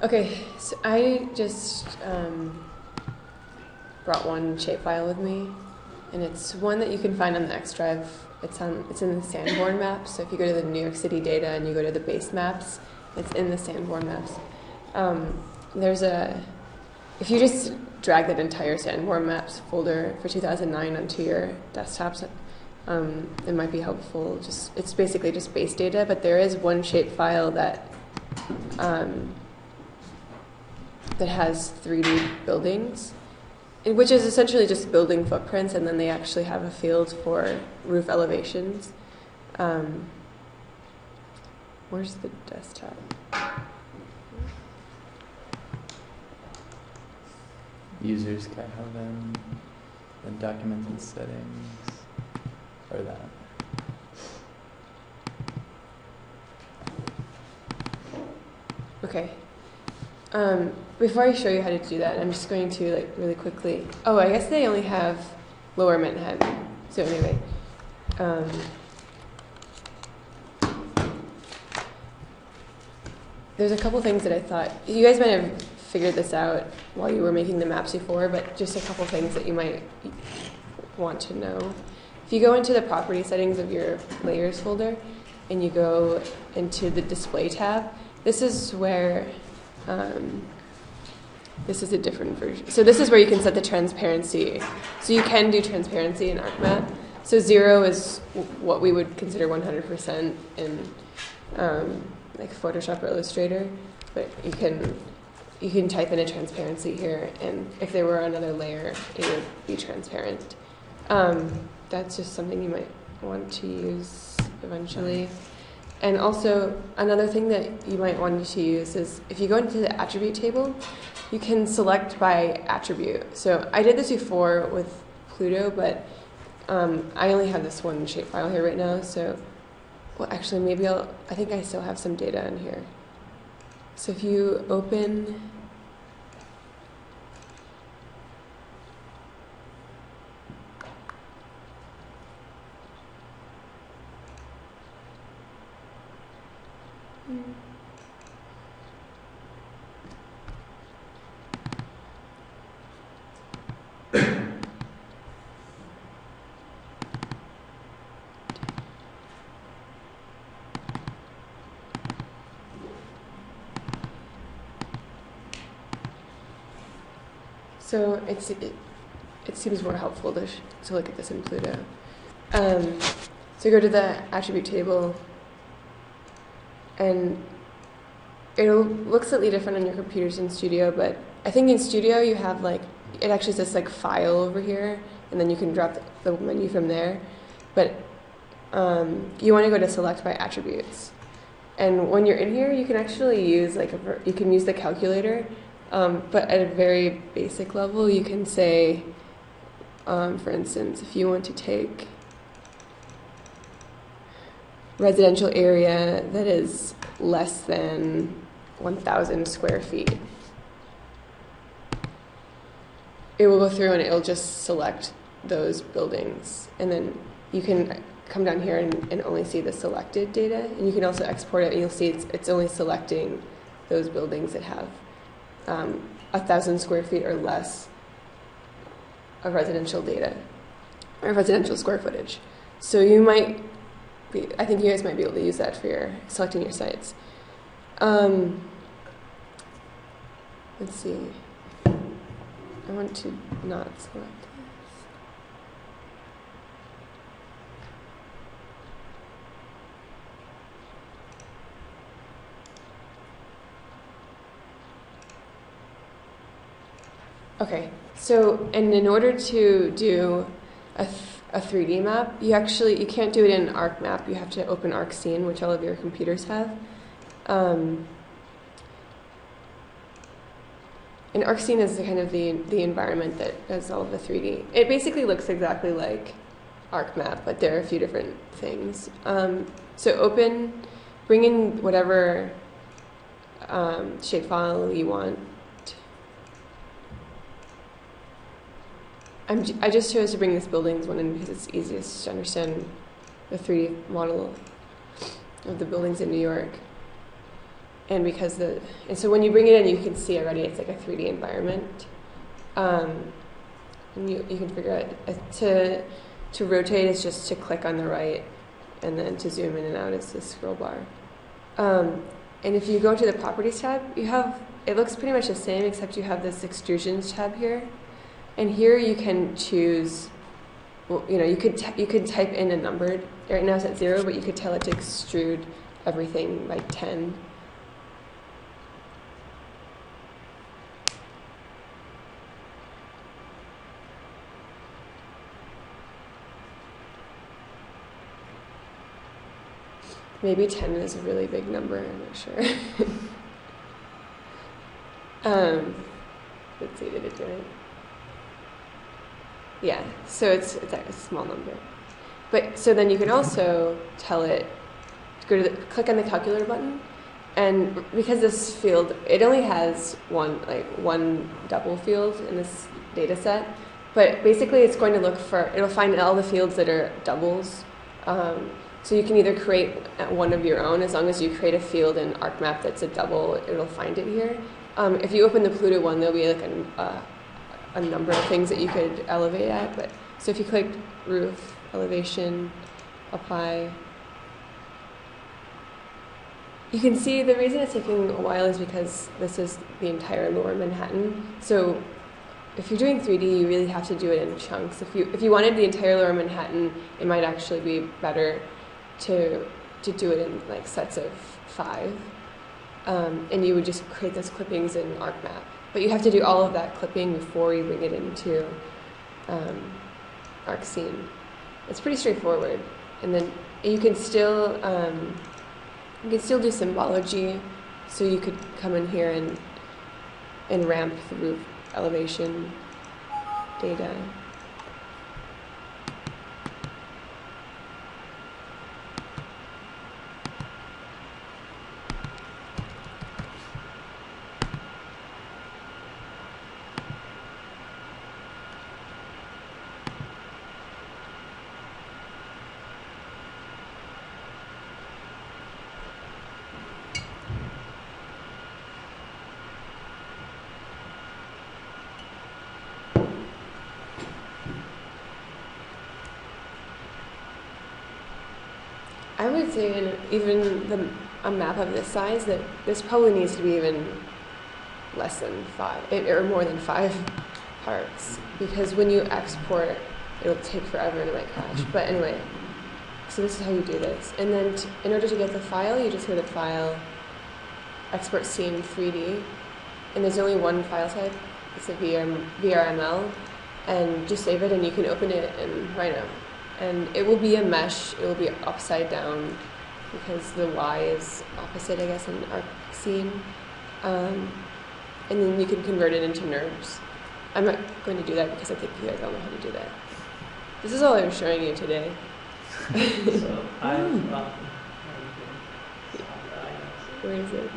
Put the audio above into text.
Okay, so I just brought one shapefile with me, and it's one that you can find on the X drive. It's in the Sanborn maps. So if you go to the New York City data and you go to the base maps, it's in the Sanborn maps. If you just drag that entire Sanborn maps folder for 2009 onto your desktops, it might be helpful. It's basically just base data, but there is one shapefile that has 3D buildings, which is essentially just building footprints, and then they actually have a field for roof elevations. Where's the desktop? Users Kaihaven, then documents and settings, or that. Okay. Before I show you how to do that, I'm just going to really quickly. Oh, I guess they only have Lower Manhattan. So anyway, there's a couple things that I thought you guys might have figured this out while you were making the maps before, but just a couple things that you might want to know. If you go into the property settings of your layers folder and you go into the display tab, this is where this is a different version. So this is where you can set the transparency. So you can do transparency in ArcMap. So 0 is what we would consider 100% in like Photoshop or Illustrator, but you can type in a transparency here, and if there were another layer, it would be transparent. That's just something you might want to use eventually. And also, another thing that you might want to use is if you go into the attribute table, you can select by attribute. So I did this before with Pluto, but I only have this one shapefile here right now. So, well, actually, maybe I think I still have some data in here. So if you open so it seems more helpful to look at this in Pluto. So go to the attribute table, and it'll look slightly different on your computers in Studio, but I think in Studio you have it actually says file over here, and then you can drop the menu from there. But you want to go to select by attributes. And when you're in here, you can actually use you can use the calculator, but at a very basic level, you can say, for instance, if you want to take residential area that is less than 1,000 square feet, it will go through and it'll just select those buildings. And then you can come down here and only see the selected data. And you can also export it, and you'll see it's only selecting those buildings that have 1,000 square feet or less of residential data, or residential square footage. So I think you guys might be able to use that for selecting your sites. Let's see. I want to not select this. Okay, so in order to do a 3D map, you can't do it in ArcMap. You have to open arcsene, which all of your computers have. And arcsene is kind of the environment that does all of the 3D. It basically looks exactly like ArcMap, but there are a few different things. So bring in whatever shapefile you want. I just chose to bring this buildings one in because it's easiest to understand the 3D model of the buildings in New York. and so when you bring it in, you can see already it's like a 3D environment. And you can figure out to rotate is just to click on the right, and then to zoom in and out is the scroll bar. And if you go to the Properties tab, it looks pretty much the same, except you have this Extrusions tab here. And here you can choose, you could type in a number. Right now it's at 0, but you could tell it to extrude everything by 10. Maybe 10 is a really big number, I'm not sure. Let's see, did it do it? Yeah, so it's a small number. But so then you can also tell it to click on the calculator button, and because this field, it only has one double field in this data set, but basically it's going to it'll find all the fields that are doubles. So you can either create one of your own, as long as you create a field in ArcMap that's a double, it'll find it here. If you open the Pluto one, there'll be like a number of things that you could elevate at. So if you click roof, elevation, apply, you can see the reason it's taking a while is because this is the entire lower Manhattan. So if you're doing 3D, you really have to do it in chunks. If you wanted the entire lower Manhattan, it might actually be better to do it in like sets of 5, and you would just create those clippings in ArcMap. But you have to do all of that clipping before you bring it into arcsene. It's pretty straightforward, and then you can still do symbology. So you could come in here and ramp the roof elevation data. I would say even a map of this size, that this probably needs to be even less than 5, or more than 5 parts, because when you export, it'll take forever and it might crash. But anyway, so this is how you do this. And then in order to get the file, you just go to File, Export Scene 3D, and there's only one file type. It's a VRML, and just save it, and you can open it in Rhino. And it will be a mesh, it will be upside down, because the Y is opposite, I guess, in arcsene. And then you can convert it into NURBS. I'm not going to do that because I think you guys all know how to do that. This is all I'm showing you today. So I have Where is it?